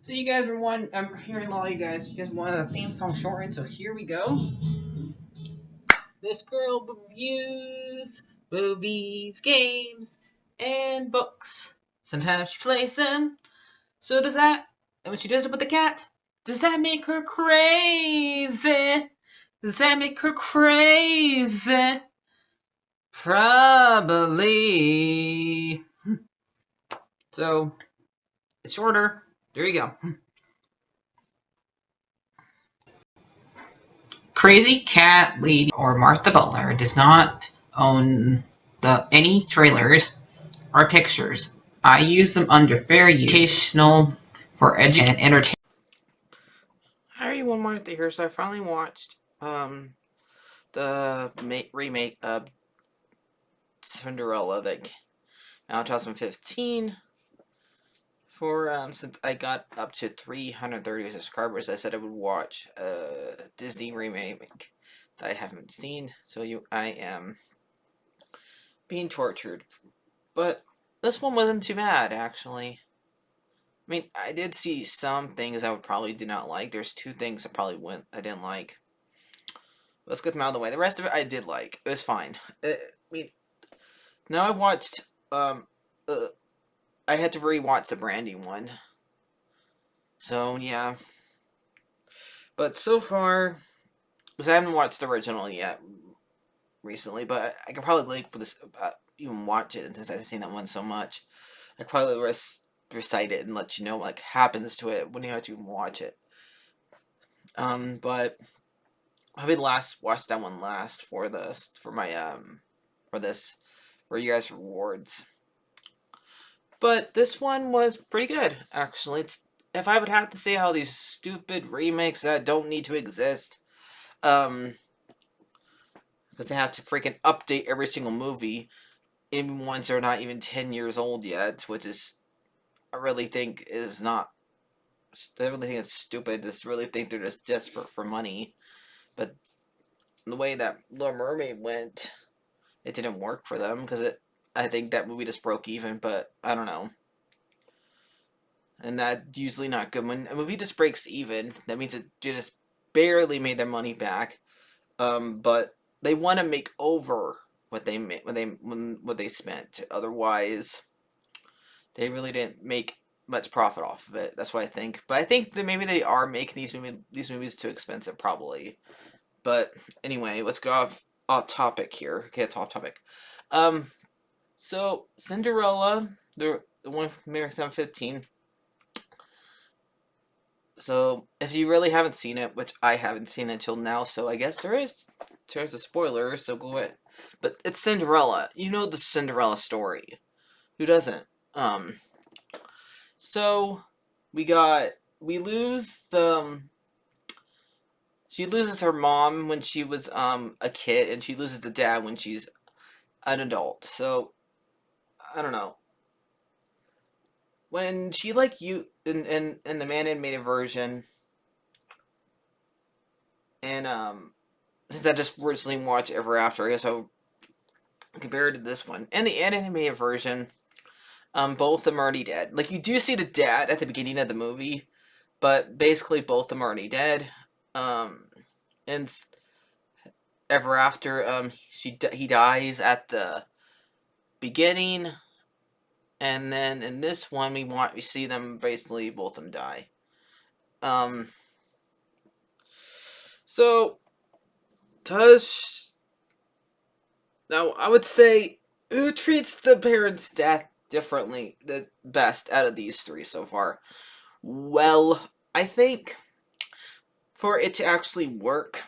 So you guys were one. I'm hearing a lot of you guys. You guys wanted a theme song shortened, so here we go. This girl reviews movies, games, and books. Sometimes she plays them. So does that. And when she does it with the cat, does that make her crazy? Does that make her crazy? Probably. So it's shorter. There you go. Crazy Cat Lady or Martha Butler does not own any trailers or pictures. I use them under fair use, educational, for education and entertainment. Hi everyone, Martha here. So I finally watched the remake of Cinderella that came out in 2015. For since I got up to 330 subscribers, I said I would watch a Disney remake that I haven't seen. So I am being tortured, but this one wasn't too bad actually. I mean, I did see some things I would probably do not like. There's two things I didn't like. Let's get them out of the way. The rest of it I did like. It was fine. I mean, now I watched. Uh, I had to rewatch the Brandy one. So yeah, but so far, because I haven't watched the original yet recently, but I could probably like for this even watch it, and since I've seen that one so much, I could probably recite it and let you know what happens to it when you have to even watch it. But I would last watch that one last for this for my for this for you guys rewards. But this one was pretty good, actually. If I would have to say how these stupid remakes that don't need to exist, um, because they have to freaking update every single movie, even ones that are not even 10 years old yet, which is, I really think is not, I really think it's stupid. I just really think they're just desperate for money. But the way that Little Mermaid went, it didn't work for them, because I think that movie just broke even, but I don't know. And that's usually not good. When a movie just breaks even, that means it just barely made their money back. But they want to make over what they made what they spent. Otherwise, they really didn't make much profit off of it. That's what I think. But I think that maybe they are making these movies too expensive, probably. But anyway, let's go off topic here. Okay, it's off topic. Um, so Cinderella, the one from 2015. So if you really haven't seen it, which I haven't seen it until now, so I guess there's a spoiler, so go ahead. But it's Cinderella. You know the Cinderella story. Who doesn't? Um so we lose the she loses her mom when she was a kid, and she loses the dad when she's an adult. So I don't know. When she like you in the man animated version, and since I just recently watched Ever After, I guess I'll compared to this one. And the animated version, both of them are already dead. Like, you do see the dad at the beginning of the movie, but basically both of them are already dead. Um, and Ever After, he dies at the beginning, and then in this one, we see them basically both of them die. Um, so does now I would say who treats the parents' death differently the best out of these three so far? Well, I think for it to actually work,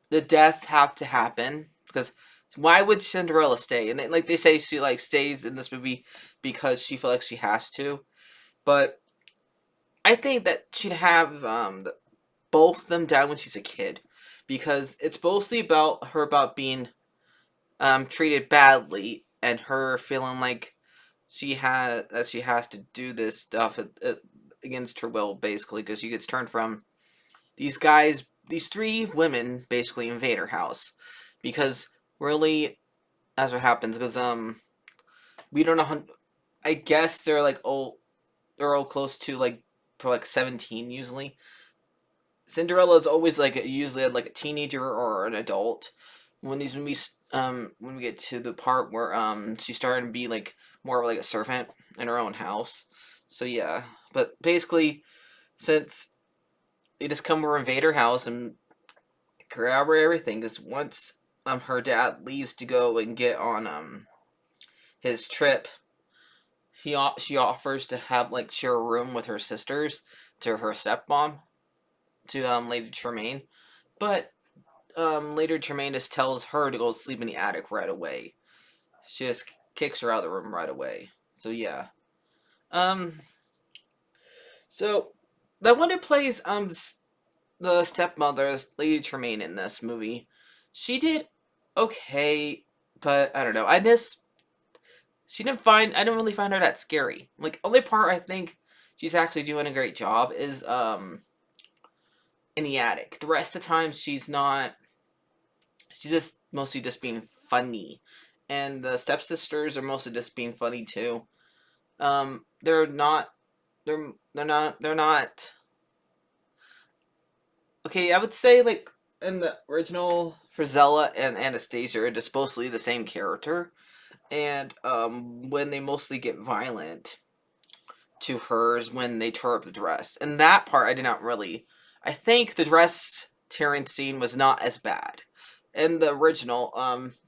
the deaths have to happen, because why would Cinderella stay? And like they say, she like stays in this movie because she feels like she has to. But I think that she'd have both of them die when she's a kid, because it's mostly about her about being treated badly, and her feeling like she has to do this stuff against her will, basically, because she gets turned from these three women basically invade her house, because really, as what happens, because we don't know how, I guess they're like they're all close to like for like 17 usually. Cinderella is always like usually like a teenager or an adult. When these movies, when we get to the part where she's starting to be like more of like a servant in her own house. So yeah, but basically, since they just come over invade her house and grab her everything, because once her dad leaves to go and get on his trip, she offers to have like share a room with her sisters to her stepmom to Lady Tremaine, but later Tremaine just tells her to go sleep in the attic right away. She just kicks her out of the room right away. So yeah. Um. So the one who plays the stepmother, Lady Tremaine in this movie, she did okay, but I don't know. I didn't really find her that scary. Like only part I think she's actually doing a great job is in the attic. The rest of the time she's not. She's just mostly just being funny, and the stepsisters are mostly just being funny too. They're not. They're not. Okay, I would say like in the original, Frizella and Anastasia are just mostly the same character, and when they mostly get violent to hers when they tear up the dress, and that part I did not really. I think the dress tearing scene was not as bad. In the original,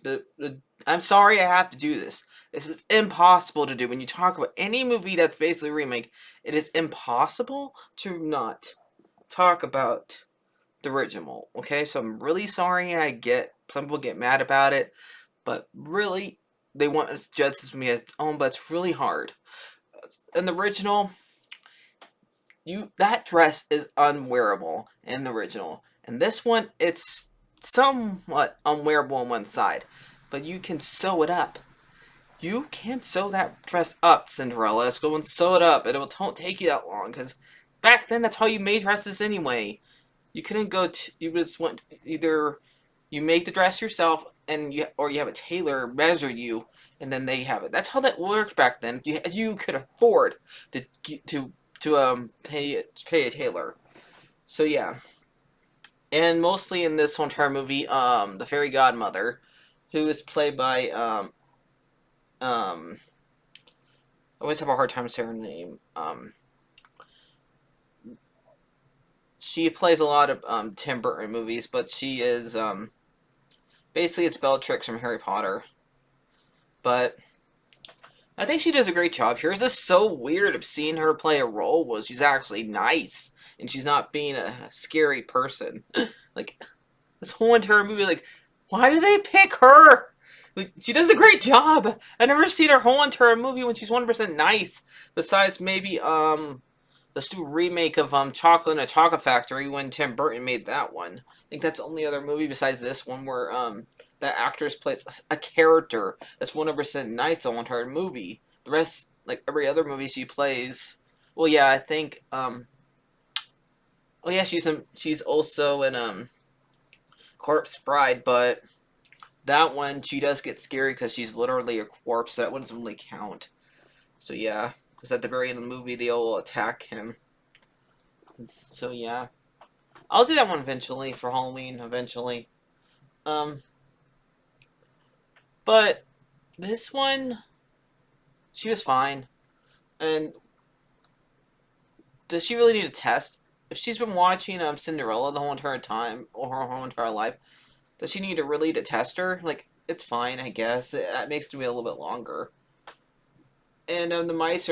the I'm sorry I have to do this. This is impossible to do when you talk about any movie that's basically a remake. It is impossible to not talk about the original. Okay, so I'm really sorry. I get some people get mad about it, but really they want to judge this movie as its own. But it's really hard. In the original, that dress is unwearable in the original, and this one it's somewhat unwearable on one side, but you can sew it up. You can sew that dress up, Cinderella. Let's go and sew it up, and it won't take you that long. Because back then, that's how you made dresses anyway. You couldn't go. You just went either you make the dress yourself, or you have a tailor measure you, and then they have it. That's how that worked back then. You could afford to pay a tailor. So yeah, and mostly in this entire movie, the fairy godmother, who is played by um I always have a hard time saying her name. She plays a lot of Tim Burton movies, but she is basically it's Bellatrix from Harry Potter. But I think she does a great job here. It's just so weird of seeing her play a role where she's actually nice and she's not being a scary person. Like this whole entire movie, like why did they pick her? Like she does a great job. I never seen her whole entire movie when she's 100% nice. Besides maybe the stupid remake of Chocolate in a Chocolate Factory when Tim Burton made that one. I think that's the only other movie besides this one where that actress plays a character that's 100% nice the whole entire movie. The rest, like every other movie she plays, well, yeah, I think oh yeah, she's also in Corpse Bride, but that one she does get scary because she's literally a corpse. So that one doesn't really count. So yeah, because at the very end of the movie they all attack him. So yeah. I'll do that one eventually for Halloween. Eventually, um, but this one, she was fine. And does she really need a test? If she's been watching Cinderella the whole entire time or her whole entire life, does she need to really to test her? Like, it's fine, I guess. That makes the movie a little bit longer. And the mice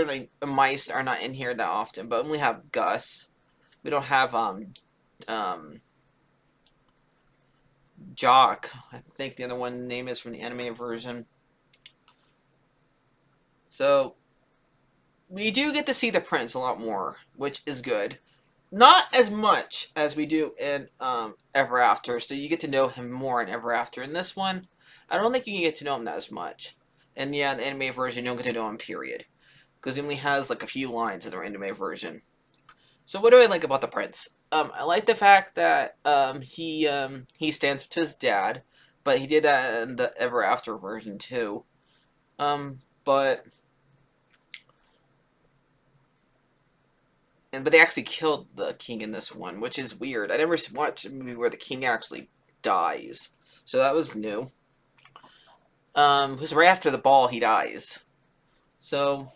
are not in here that often, but we only have Gus. We don't have um Jock. I think the other one name is from the animated version. So we do get to see the prince a lot more, which is good. Not as much as we do in Ever After, so you get to know him more in Ever After. In this one, I don't think you can get to know him that as much. And yeah, in the anime version, you don't get to know him, period. Because he only has like a few lines in the anime version. So what do I like about the prince? I like the fact that he stands up to his dad, but he did that in the Ever After version too. But but they actually killed the king in this one, which is weird. I never watched a movie where the king actually dies, so that was new. Because right after the ball, he dies. So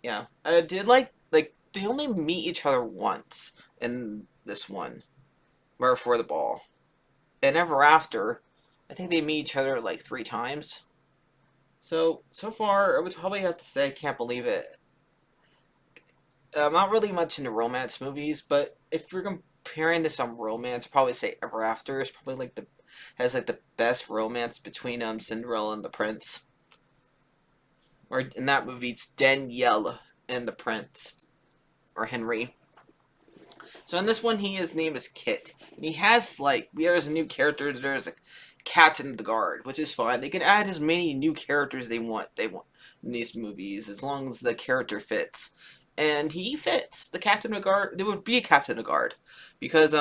yeah, I did like they only meet each other once in this one, right before the ball, and ever after, I think they meet each other like 3 times. So far, I would probably have to say I can't believe it. I'm not really much into romance movies, but if you're comparing this on romance, I'd probably say Ever After is probably like the has like the best romance between Cinderella and the prince. Or in that movie, it's Danielle and the prince or Henry. So in this one, his name is Kit, and he has like there's a new character. There's a captain of the guard, which is fine. They can add as many new characters they want. They want in these movies as long as the character fits, and he fits. The captain of the guard. There would be a captain of the guard because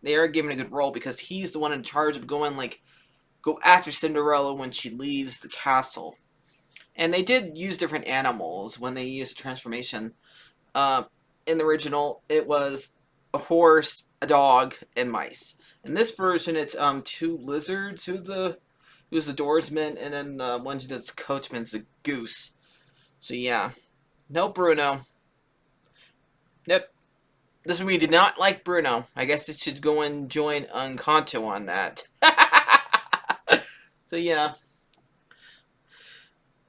they are given a good role because he's the one in charge of go after Cinderella when she leaves the castle. And they did use different animals when they used transformation. Um, in the original, it was a horse, a dog, and mice. In this version, it's 2 lizards. Who's the doorsman, and then the one who does the coachman's the goose. So yeah, no Bruno. Yep, this movie did not like Bruno. I guess it should go and join Encanto on that. So yeah,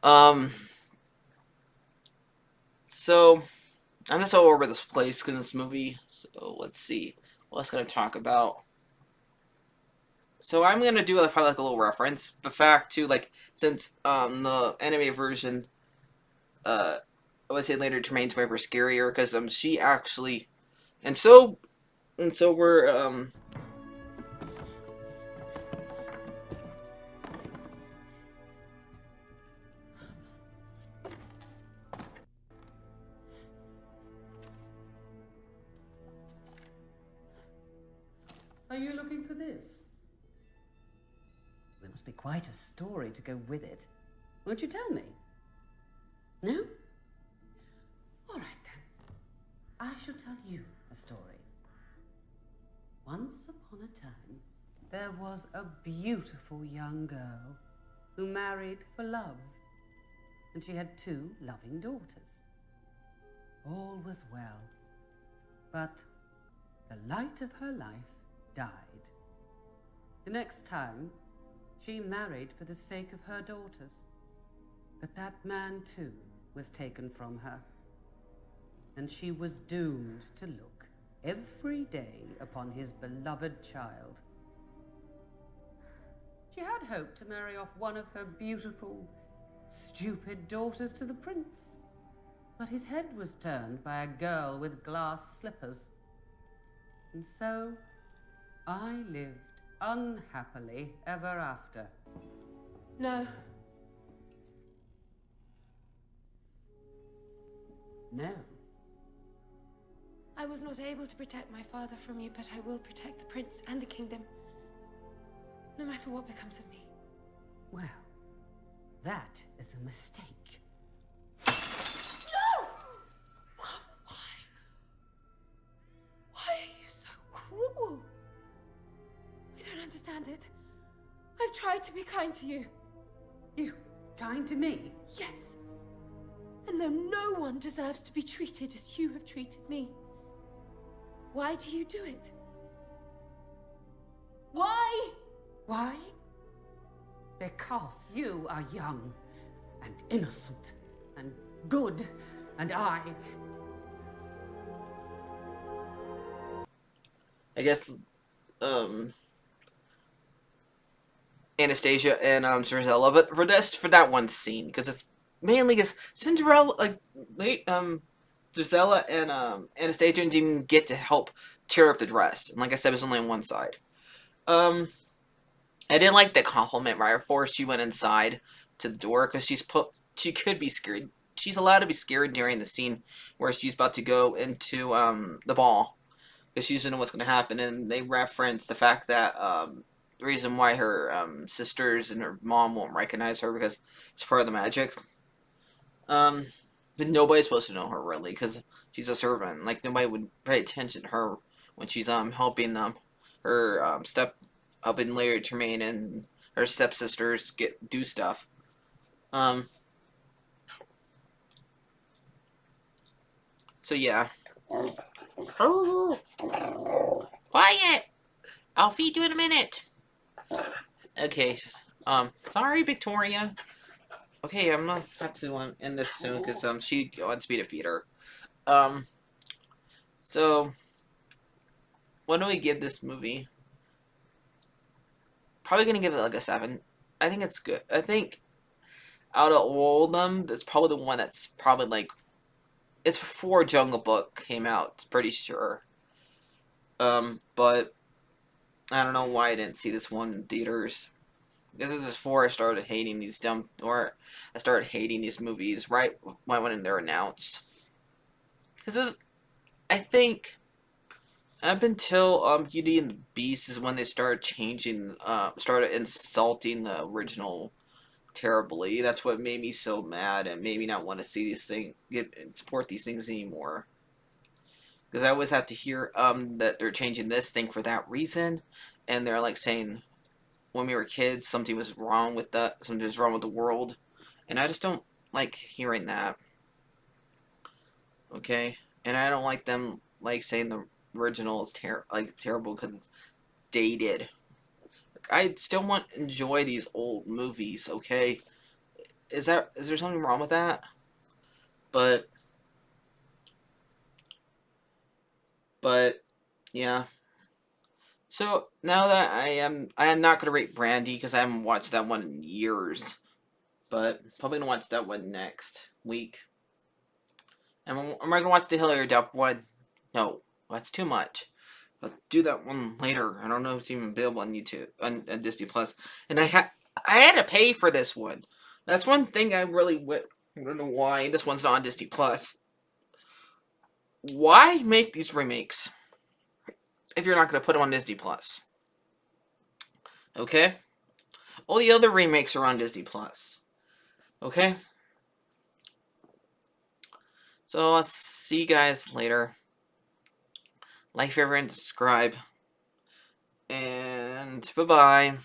um, so I'm just all over this place in this movie. So let's see what else gonna talk about. So I'm gonna do probably like a little reference. The fact too, like since the anime version, I would say later Tremaine's way for scarier because she actually, and so we're Are you looking for this? There must be quite a story to go with it. Won't you tell me? No? All right then. I shall tell you a story. Once upon a time, there was a beautiful young girl who married for love, and she had 2 loving daughters. All was well, but the light of her life died. The next time, she married for the sake of her daughters, but that man too was taken from her, and she was doomed to look every day upon his beloved child. She had hoped to marry off one of her beautiful, stupid daughters to the prince, but his head was turned by a girl with glass slippers. And so I lived unhappily ever after. No. No. I was not able to protect my father from you, but I will protect the prince and the kingdom, no matter what becomes of me. Well, that is a mistake. No! Why? Why are you so cruel? I don't understand it. I've tried to be kind to you. You kind to me? Yes. And though no one deserves to be treated as you have treated me, why do you do it? Why? Why? Because you are young and innocent and good, and I guess Anastasia and Cinderella, but for that one scene because it's mainly because Cinderella Cinderella and Anastasia didn't even get to help tear up the dress, and like I said, it was only on one side. I didn't like the compliment right before she went inside to the door because she could be scared. She's allowed to be scared during the scene where she's about to go into the ball because she doesn't know what's going to happen, and they reference the fact that the reason why her sisters and her mom won't recognize her because it's part of the magic. but nobody's supposed to know her really because she's a servant. Like nobody would pay attention to her when she's helping her helping Larry Tremaine and her stepsisters do stuff. So yeah. Oh, quiet! I'll feed you in a minute. Okay. Sorry, Victoria. Okay, I'm gonna have to end this soon because she wants me to feed her. Um, so what do we give this movie? Probably gonna give it like a 7. I think it's good. I think out of all of them, that's probably the one that's probably like it's before Jungle Book came out. Pretty sure. But I don't know why I didn't see this one in theaters. This is before I started hating I started hating these movies right when they're announced. Because I think up until Beauty and the Beast is when they started started insulting the original terribly. That's what made me so mad and made me not want to see support these things anymore. Because I always have to hear that they're changing this thing for that reason, and they're like saying when we were kids something was wrong with the world, and I just don't like hearing that. Okay, and I don't like them like saying the original is terrible because it's dated. I still want to enjoy these old movies. Okay, is there something wrong with that? But yeah. So now that I am not gonna rate Brandy because I haven't watched that one in years. But probably gonna watch that one next week. And am I gonna watch the Hilary Duff one? No, that's too much. I'll do that one later. I don't know if it's even available on YouTube on Disney Plus. And I had to pay for this one. That's one thing I don't know why this one's not on Disney Plus. Why make these remakes if you're not gonna put them on Disney Plus? Okay? All the other remakes are on Disney Plus. Okay? So I'll see you guys later. Like, favorite, and subscribe. And bye-bye.